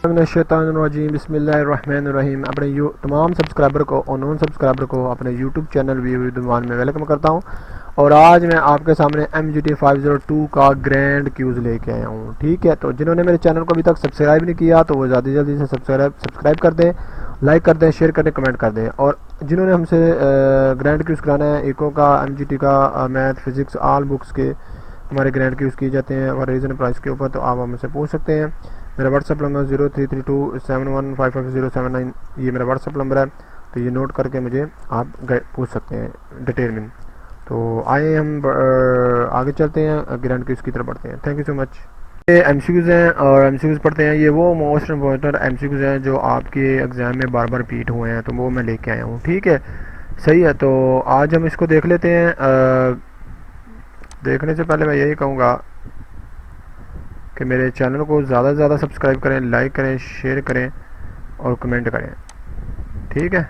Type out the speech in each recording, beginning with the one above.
शैतानुर्रजीम बिस्मिल्लाहिर्रहमानिर्रहीम। अपने तमाम सब्सक्राइबर को और नॉन सब्सक्राइबर को अपने यूट्यूब चैनल वीडियोमान में वेलकम करता हूं। और आज मैं आपके सामने MGT502 का ग्रैंड क्यूज़ लेके आया हूं। ठीक है, तो जिन्होंने मेरे चैनल को अभी तक सब्सक्राइब नहीं किया तो वो ज़्यादा जल्दी से सब्सक्राइब कर दें, लाइक कर दें, शेयर कर दें, कमेंट कर दें। और जिन्होंने हमसे ग्रैंड क्यूज़ कराना है, इको का, MGT का, मैथ, फिज़िक्स, ऑल बुक्स के हमारे ग्रैंड क्यूज़ किए जाते हैं और रीज़न प्राइस के ऊपर, तो आप हमसे पूछ सकते हैं। मेरा व्हाट्सअप नंबर 033271550779, ये मेरा व्हाट्सअप नंबर है, तो ये नोट करके मुझे आप पूछ सकते हैं डिटेल में। तो आइए हम आगे चलते हैं, ग्रैंड क्यूज़ की तरफ बढ़ते हैं। Thank you so much. ये MCQs हैं और MCQs पढ़ते हैं। ये वो मोस्ट इम्पोर्टेंट MCQs हैं जो आपके एग्ज़ाम में बार बार रिपीट हुए हैं, तो वो मैं लेके आया हूँ। ठीक है, सही है। तो आज हम इसको देख लेते हैं। देखने से पहले मैं यही कहूँगा कि मेरे चैनल को ज़्यादा से ज़्यादा सब्सक्राइब करें, लाइक करें, शेयर करें और कमेंट करें। ठीक है,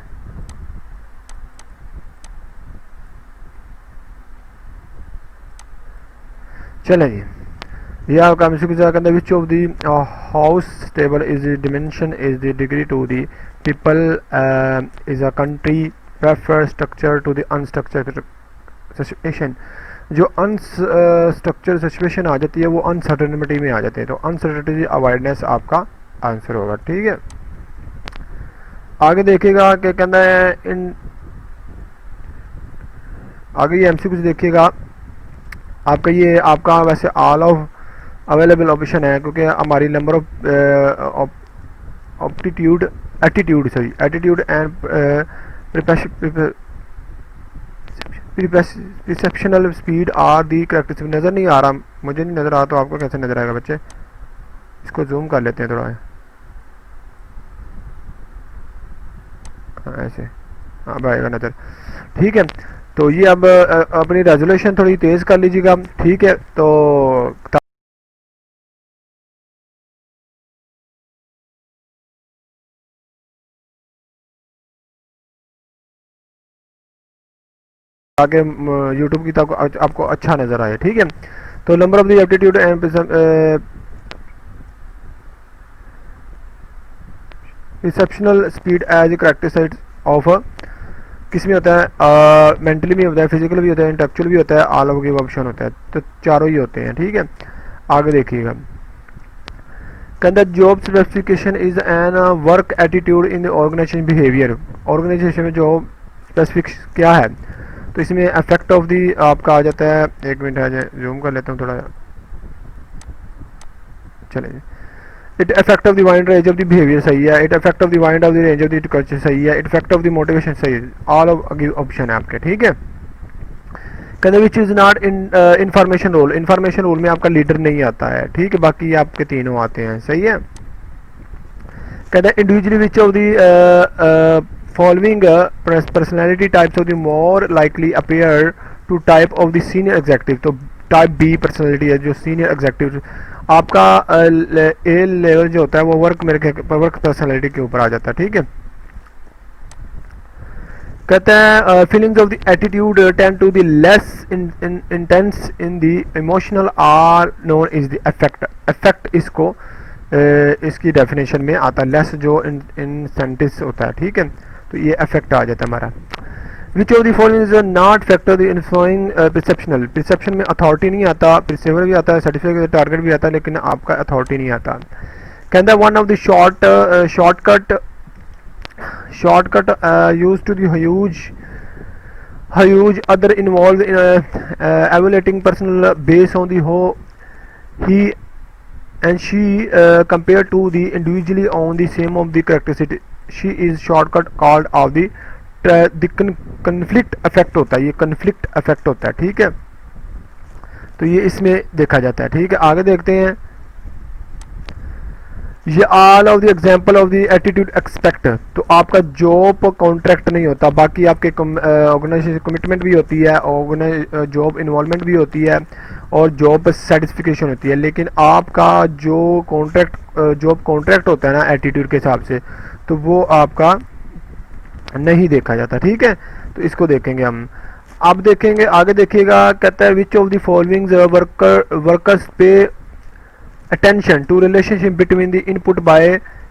चलें जी। ये आपका MCQ के अंदर which of the house table is dimension is the degree to the people is a country prefer structure to the unstructured situation. जो अनस्ट्रक्चर्ड सिचुएशन आ जाती है वो अनसर्टेनिटी में आ जाते हैं, तो अनसर्टेनिटी अवॉइडनेस आपका आंसर होगा। ठीक है, आगे देखिएगा क्या कहना है आगे ये MCQ देखिएगा। आपका ये आपका वैसे ऑल ऑफ अवेलेबल ऑप्शन है, क्योंकि हमारी number of attitude and receptional speed are the characteristic. नज़र नहीं आ रहा, मुझे नहीं नज़र आ रहा, तो आपको कैसे नज़र आएगा बच्चे? इसको जूम कर लेते हैं थोड़ा। हाँ, ऐसे हाँ आएगा नज़र। ठीक है, तो ये अब अपनी रेजोल्यूशन थोड़ी तेज़ कर लीजिएगा। ठीक है, तो आगे यूट्यूब की तो आपको अच्छा नज़र आए। ठीक है, तो number of the aptitude and receptional speed as characteristic of किस में होता है? मेंटली भी होता है, फिजिकल भी होता है, इंटेलेक्चुअल भी होता है, ऑल ऑफ गिव ऑप्शन होता है, तो चारों ही होते हैं। ठीक है, आगे देखिएगा। कहता है job specification is an work attitude in the organization behaviour. Organization में जॉब स्पेसिफिक क्या है? तो इसमें इफेक्ट ऑफ दी आपका आ जाता है। एक मिनट है, जूम कर लेता हूँ थोड़ा। चलिए, it effect of the mind range of the behaviour सही है, it effect of the mind of the range of the culture सही है, it effect of the motivation सही है, ऑल ऑफ ऑप्शन है आपके। ठीक है, कहते which is not information role. Information role में आपका लीडर नहीं आता है। ठीक है, बाकी आपके तीनों आते हैं। सही है। कहते हैं individually which of the following personality types of the more likely appear to type of the senior executive। तो टाइप B पर्सनैलिटी है जो सीनियर एग्जीक्यूटिव आपका A लेवल जो होता है वो वर्क पर्सनैलिटी के ऊपर आ जाता है। ठीक है, कहते हैं feelings of the attitude tend to the less intense in the emotional are known is the effect. Effect इसको इसकी डेफिनेशन में आता है, लेस जो इंसेंटिव होता है। ठीक है, तो ये इफेक्ट आ जाता है हमारा। Which of the following is not factor the influencing perceptional. Perception में अथॉरिटी नहीं आता, परसेवर भी आता है, सर्टिफिकेट टारगेट भी आता है, लेकिन आपका अथॉरिटी नहीं आता। कहता है one of the shortcut use to the huge other involve in evaluating personal base on the हो ही and she compared to the individually on the same of the characteristic she is shortcut called of the conflict effect होता है। ये conflict effect होता है। ठीक है, तो ये इसमें देखा जाता है। ठीक है, आगे देखते हैं। ये all of the example of the attitude expect. तो आपका जॉब कॉन्ट्रैक्ट नहीं होता, बाकी आपके ऑर्गेनाइजेशन कमिटमेंट भी होती है, जॉब इन्वॉल्वमेंट भी होती है और जॉब सेटिस्फिकेशन होती है, लेकिन आपका जो जॉब कॉन्ट्रैक्ट होता है ना एटीट्यूड के हिसाब से, तो वो आपका नहीं देखा जाता। ठीक है, तो इसको देखेंगे हम। अब देखेंगे, आगे देखिएगा। कहता है विच ऑफ द फॉलोइंग वर्कर्स पे attention to relationship between the input by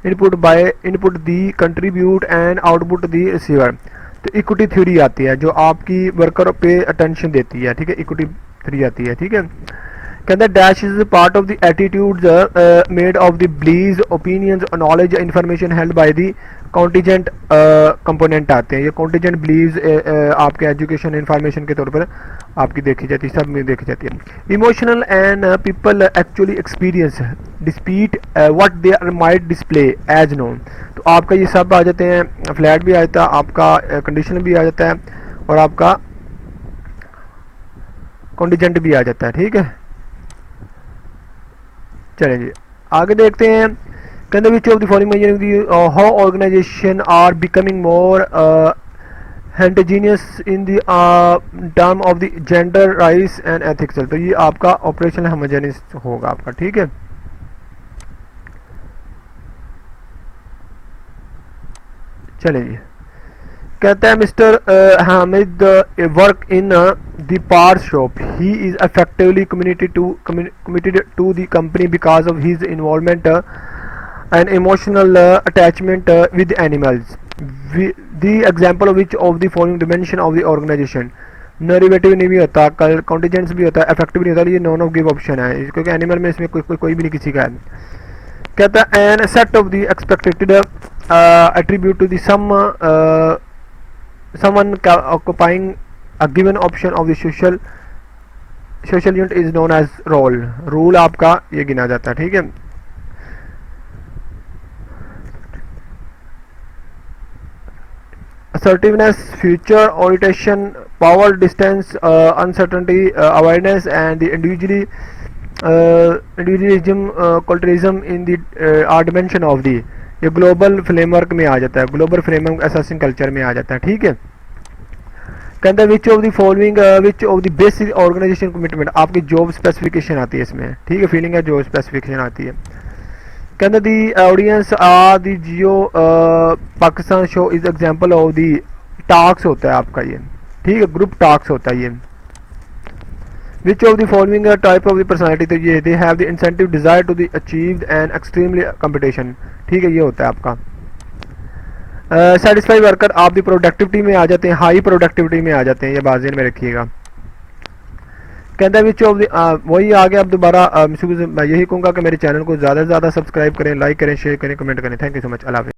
input the contribute and output the receiver. तो इक्विटी थ्योरी आती है जो आपकी वर्कर पे अटेंशन देती है, ठीक है, इक्विटी थ्योरी आती है, ठीक है। कहते हैं dash is part of the attitudes made of the believes opinions knowledge information held by the contingent component आते हैं। ये कॉन्टीजेंट बिलीव्स आपके एजुकेशन इंफॉर्मेशन के तौर पर आपकी देखी जाती है, सब में देखी जाती है। Emotional and people actually experience despite what they might display as known. तो आपका ये सब आ जाते हैं, फ्लैट भी आ जाता है, आपका कंडीशनल भी आ जाता है और आपका कॉन्टीजेंट भी आ जाता है, ठीक है। चलें जी आगे देखते हैं। कहते which of the following how organization are becoming more heterogeneous in the term of the gender rights and ethics. तो ये आपका ऑपरेशनल होमोजेनियस होगा आपका, ठीक है। चलें जी कहता है mister Hamid work in the part shop. He is effectively committed to the company because of his involvement and emotional attachment with animals. The example of which of the following dimension of the organization? Derivative नहीं भी होता, कॉन्टीजेंट्स भी होता है, effective नहीं होता, ये none of give option है क्योंकि एनिमल में इसमें कोई भी नहीं किसी का है। कहता है an set of the expected attribute to the someone occupying a given option of the social unit is known as role। Rule आपका ये गिना जाता है, ठीक है। assertiveness, future orientation, power, distance, uncertainty, awareness and the individualism, culturalism in the are dimension of the, ये global framework में आ जाता है, ग्लोबल फ्रेमवर्क असेसिंग कल्चर में आ जाता है, ठीक है। कहते हैं which of the following which of the basic organization commitment, आपकी जॉब स्पेसिफिकेशन आती है इसमें, ठीक है, फीलिंग है जॉब स्पेसिफिकेशन आती है। कहते the audience are the Geo Pakistan show is example of the task होता है आपका ये, ठीक है, ग्रुप टास्क होता है ये। Which of the following type of the personality, तो ये they have the incentive desire to the achieve and extremely competition, ठीक है, ये होता है आपका। सेटिस्फाई वर्कर आप दी प्रोडक्टिविटी में आ जाते हैं, हाई प्रोडक्टिविटी में आ जाते हैं, ये बाजीन में रखिएगा। कहता है विच ऑफ द वही आ गया। अब दोबारा मैं यही कहूँगा कि मेरे चैनल को ज़्यादा से ज़्यादा सब्सक्राइब करें, लाइक करें, शेयर करें, कमेंट करें। Thank you so much. अल्लाह हाफ़िज़।